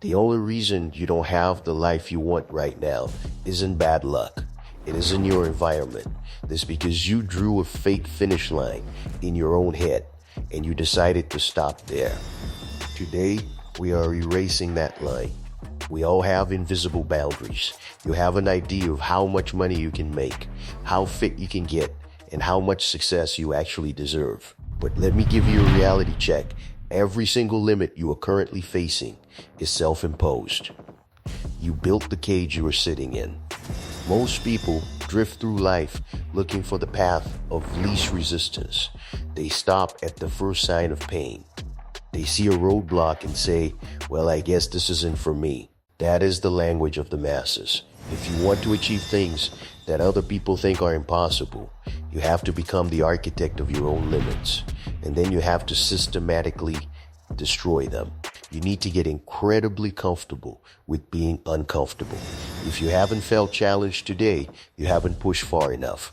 The only reason you don't have the life you want right now isn't bad luck. It isn't your environment. It's because you drew a fake finish line in your own head and you decided to stop there. Today, we are erasing that line. We all have invisible boundaries. You have an idea of how much money you can make, how fit you can get, and how much success you actually deserve. But let me give you a reality check. Every single limit you are currently facing is self-imposed. You built the cage you are sitting in. Most people drift through life looking for the path of least resistance. They stop at the first sign of pain. They see a roadblock and say, well, I guess this isn't for me. That is the language of the masses. If you want to achieve things that other people think are impossible, you have to become the architect of your own limits. And then you have to systematically destroy them. You need to get incredibly comfortable with being uncomfortable. If you haven't felt challenged today, you haven't pushed far enough.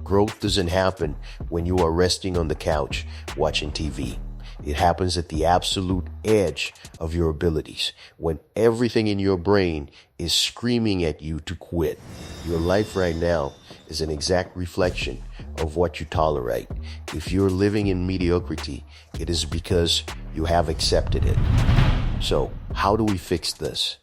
Growth doesn't happen when you are resting on the couch watching TV. It happens at the absolute edge of your abilities, when everything in your brain is screaming at you to quit. Your life right now is an exact reflection of what you tolerate. If you're living in mediocrity, it is because you have accepted it. So, how do we fix this?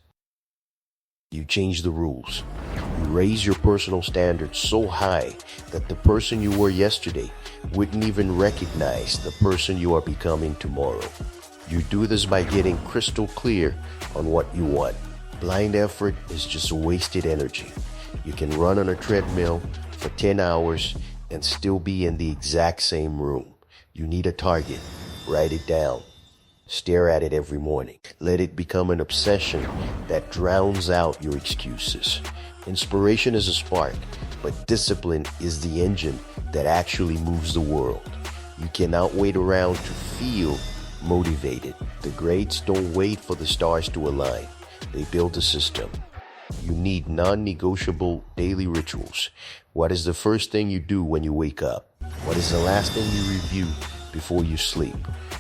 You change the rules. You raise your personal standards so high that the person you were yesterday wouldn't even recognize the person you are becoming tomorrow. You do this by getting crystal clear on what you want. Blind effort is just wasted energy. You can run on a treadmill for 10 hours and still be in the exact same room. You need a target. Write it down. Stare at it every morning. Let it become an obsession that drowns out your excuses. Inspiration is a spark, but discipline is the engine that actually moves the world. You cannot wait around to feel motivated. The greats don't wait for the stars to align. They build a system. You need non-negotiable daily rituals. What is the first thing you do when you wake up? What is the last thing you review before you sleep?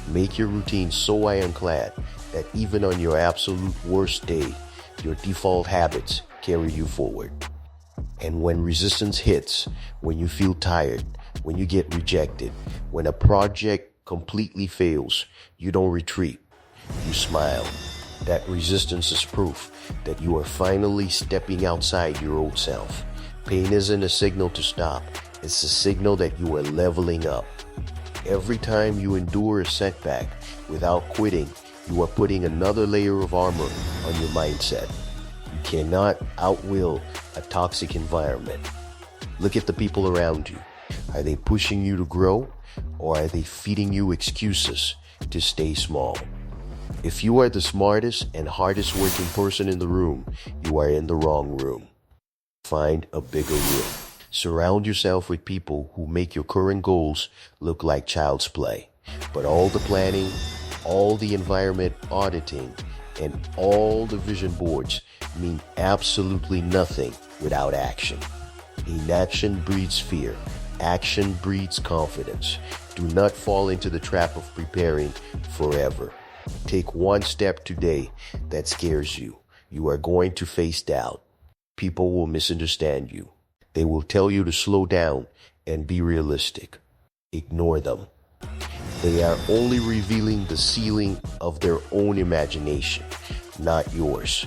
Make your routine so ironclad that even on your absolute worst day, your default habits carry you forward. And when resistance hits, when you feel tired, when you get rejected, when a project completely fails, you don't retreat. You smile. That resistance is proof that you are finally stepping outside your old self. Pain isn't a signal to stop. It's a signal that you are leveling up. Every time you endure a setback without quitting, you are putting another layer of armor on your mindset. You cannot outwill a toxic environment. Look at the people around you. Are they pushing you to grow, or are they feeding you excuses to stay small? If you are the smartest and hardest working person in the room, you are in the wrong room. Find a bigger room. Surround yourself with people who make your current goals look like child's play. But all the planning, all the environment auditing, and all the vision boards mean absolutely nothing without action. Inaction breeds fear. Action breeds confidence. Do not fall into the trap of preparing forever. Take one step today that scares you. You are going to face doubt. People will misunderstand you. They will tell you to slow down and be realistic. Ignore them. They are only revealing the ceiling of their own imagination, not yours.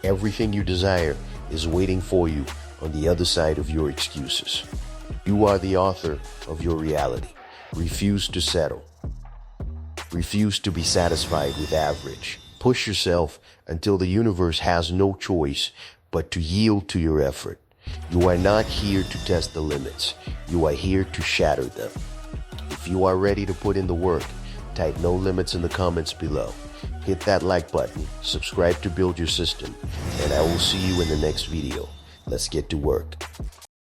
Everything you desire is waiting for you on the other side of your excuses. You are the author of your reality. Refuse to settle. Refuse to be satisfied with average. Push yourself until the universe has no choice but to yield to your effort. You are not here to test the limits. You are here to shatter them. If you are ready to put in the work, type no limits in the comments below. Hit that like button, subscribe to build your system, and I will see you in the next video. Let's get to work.